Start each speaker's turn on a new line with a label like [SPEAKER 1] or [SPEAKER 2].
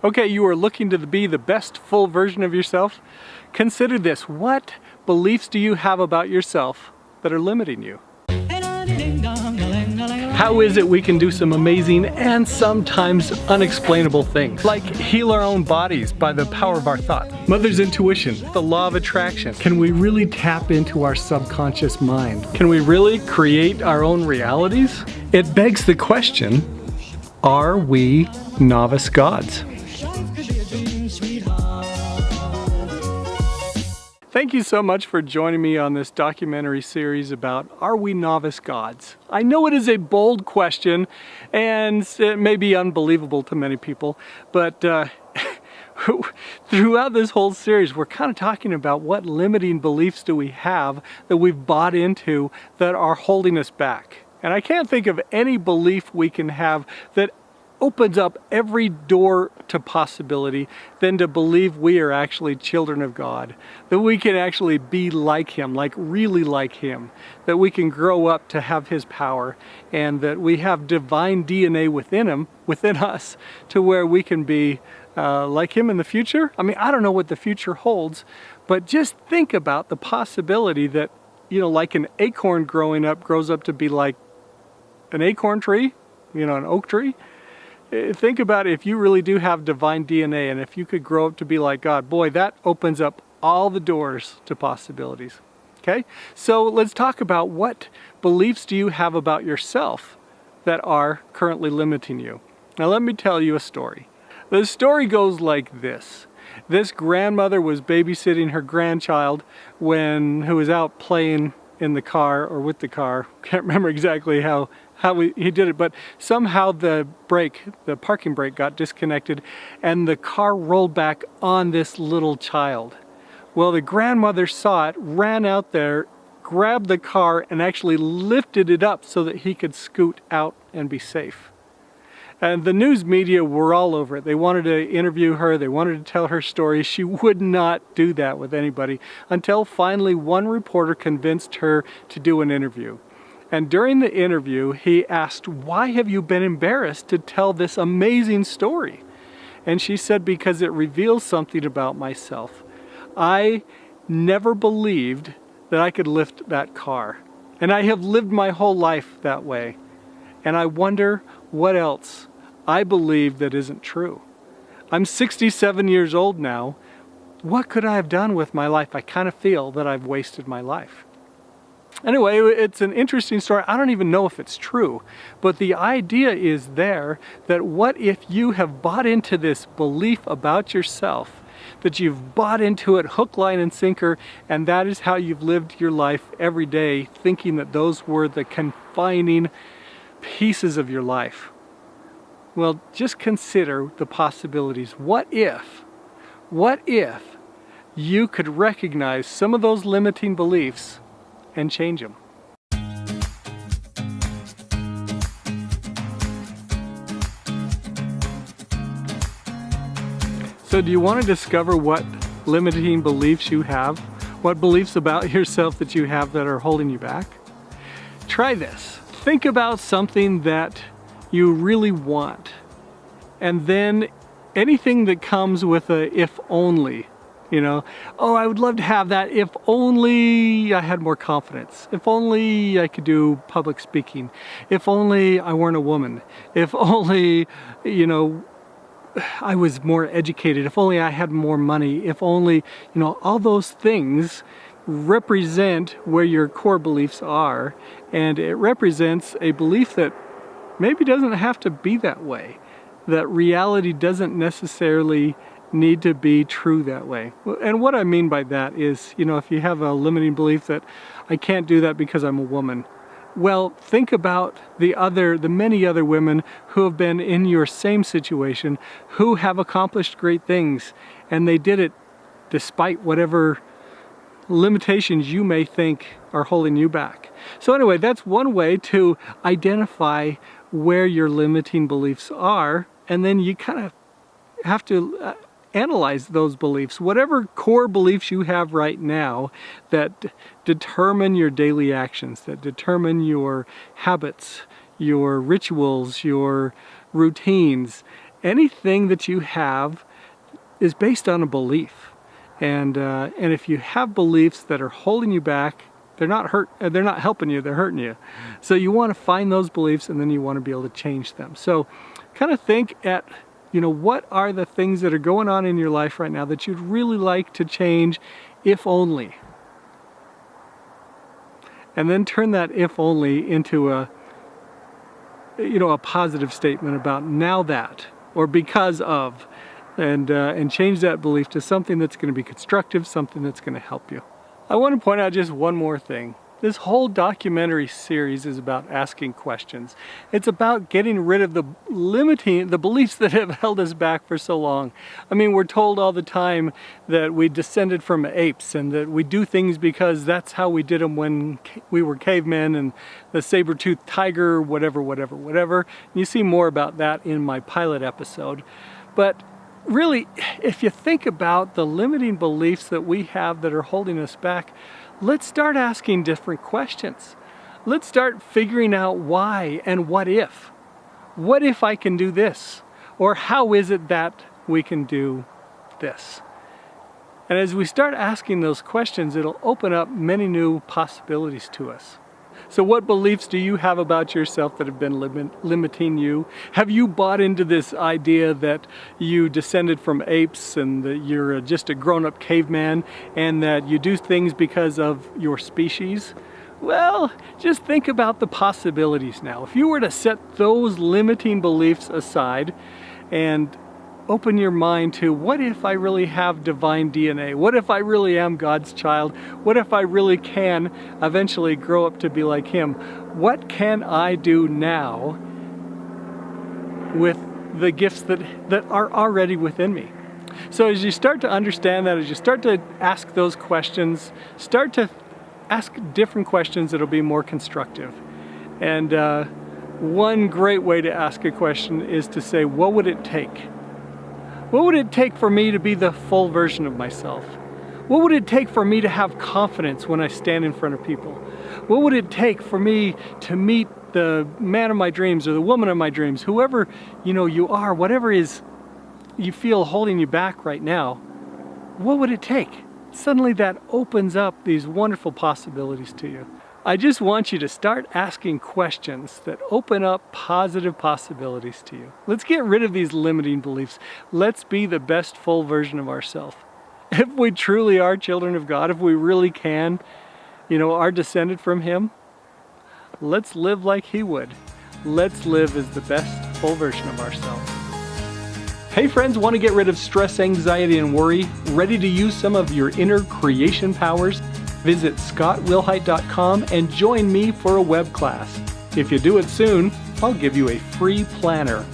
[SPEAKER 1] Okay, you are looking to be the best full version of yourself? Consider this. What beliefs do you have about yourself that are limiting you? How is it we can do some amazing and sometimes unexplainable things, like heal our own bodies by the power of our thought? Mother's intuition, the law of attraction. Can we really tap into our subconscious mind? Can we really create our own realities? It begs the question, are we novice gods? Thank you so much for joining me on this documentary series about Are We Novice Gods? I know it is a bold question and it may be unbelievable to many people, but throughout this whole series we're kind of talking about what limiting beliefs do we have that we've bought into that are holding us back. And I can't think of any belief we can have that opens up every door to possibility than to believe we are actually children of God, that we can actually be like Him, like really like Him, that we can grow up to have His power, and that we have divine DNA within us, to where we can be like Him in the future. I mean, I don't know what the future holds, but just think about the possibility that, you know, like an acorn growing up grows up to be like an acorn tree, you know, an oak tree. Think about it, if you really do have divine DNA and if you could grow up to be like God, boy, that opens up all the doors to possibilities. Okay, so let's talk about what beliefs do you have about yourself that are currently limiting you. Now let me tell you a story. The story goes like this. This grandmother was babysitting her grandchild who was out playing in the car or with the car. Can't remember exactly how he did it, but somehow the parking brake got disconnected and the car rolled back on this little child. Well, the grandmother saw it, ran out there, grabbed the car and actually lifted it up so that he could scoot out and be safe. And the news media were all over it. They wanted to interview her, they wanted to tell her story. She would not do that with anybody until finally one reporter convinced her to do an interview. And during the interview, he asked, "Why have you been embarrassed to tell this amazing story?" And she said, "Because it reveals something about myself. I never believed that I could lift that car. And I have lived my whole life that way. And I wonder what else I believe that isn't true. I'm 67 years old now. What could I have done with my life? I kind of feel that I've wasted my life." Anyway, it's an interesting story. I don't even know if it's true, but the idea is there that what if you have bought into this belief about yourself, that you've bought into it hook, line, and sinker, and that is how you've lived your life every day, thinking that those were the confining pieces of your life. Well, just consider the possibilities. What if you could recognize some of those limiting beliefs and change them? So do you want to discover what limiting beliefs you have? What beliefs about yourself that you have that are holding you back? Try this. Think about something that you really want, and then anything that comes with a if only. You know, oh, I would love to have that if only I had more confidence. If only I could do public speaking. If only I weren't a woman. If only, you know, I was more educated. If only I had more money. If only, you know, all those things represent where your core beliefs are. And it represents a belief that maybe doesn't have to be that way. That reality doesn't necessarily need to be true that way. And what I mean by that is, you know, if you have a limiting belief that I can't do that because I'm a woman, well, think about the many other women who have been in your same situation, who have accomplished great things, and they did it despite whatever limitations you may think are holding you back. So anyway, that's one way to identify where your limiting beliefs are, and then you kind of have to analyze those beliefs. Whatever core beliefs you have right now that determine your daily actions, that determine your habits, your rituals, your routines, anything that you have is based on a belief. And if you have beliefs that are holding you back, they're not helping you, they're hurting you. So you want to find those beliefs, and then you want to be able to change them. So kind of think at, what are the things that are going on in your life right now that you'd really like to change, if only. And then turn that if only into a positive statement about now that, or because of, and change that belief to something that's going to be constructive, something that's going to help you. I want to point out just one more thing. This whole documentary series is about asking questions. It's about getting rid of the beliefs that have held us back for so long. I mean, we're told all the time that we descended from apes and that we do things because that's how we did them when we were cavemen, and the saber-toothed tiger, whatever. You see more about that in my pilot episode. But really, if you think about the limiting beliefs that we have that are holding us back, let's start asking different questions. Let's start figuring out why and what if. What if I can do this? Or how is it that we can do this? And as we start asking those questions, it'll open up many new possibilities to us. So what beliefs do you have about yourself that have been limiting you? Have you bought into this idea that you descended from apes and that you're just a grown-up caveman and that you do things because of your species? Well, just think about the possibilities now. If you were to set those limiting beliefs aside and open your mind to, what if I really have divine DNA? What if I really am God's child? What if I really can eventually grow up to be like Him? What can I do now with the gifts that are already within me? So as you start to understand that, as you start to ask those questions, start to ask different questions that'll be more constructive. And one great way to ask a question is to say, what would it take? What would it take for me to be the full version of myself? What would it take for me to have confidence when I stand in front of people? What would it take for me to meet the man of my dreams or the woman of my dreams? Whoever you are, whatever is you feel holding you back right now, what would it take? Suddenly that opens up these wonderful possibilities to you. I just want you to start asking questions that open up positive possibilities to you. Let's get rid of these limiting beliefs. Let's be the best full version of ourselves. If we truly are children of God, if we really are descended from Him, let's live like He would. Let's live as the best full version of ourselves. Hey friends, want to get rid of stress, anxiety, and worry? Ready to use some of your inner creation powers? Visit scottwilhite.com and join me for a web class. If you do it soon, I'll give you a free planner.